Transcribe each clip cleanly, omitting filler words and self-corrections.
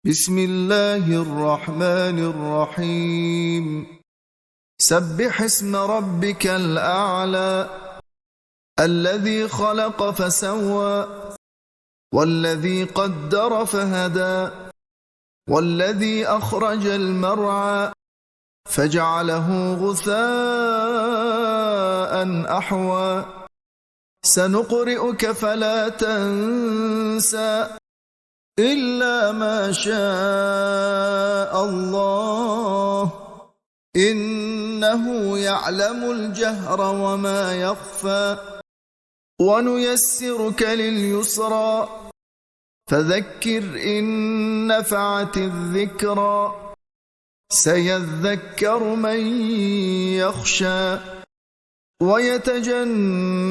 بسم الله الرحمن الرحيم سبح اسم ربك الأعلى الذي خلق فسوى والذي قدر فهدى والذي أخرج المرعى فجعله غثاء أحوى سنقرئك فلا تنسى إلا ما شاء الله إنه يعلم الجهر وما يخفى ونيسرك لليسرى فذكر إن نفعت الذكرى سيذكر من يخشى ويتجنبها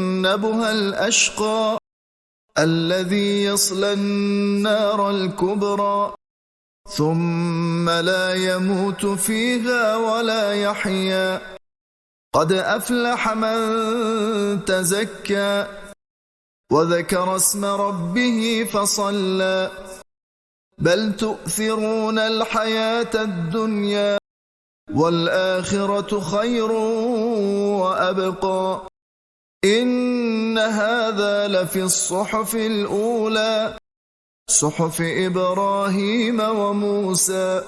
الأشقى الذي يصلى النار الكبرى ثم لا يموت فيها ولا يحيا قد أفلح من تزكى وذكر اسم ربه فصلى بل تؤثرون الحياة الدنيا والآخرة خير وأبقى إن هذا لفي الصحف الأولى صحف إبراهيم وموسى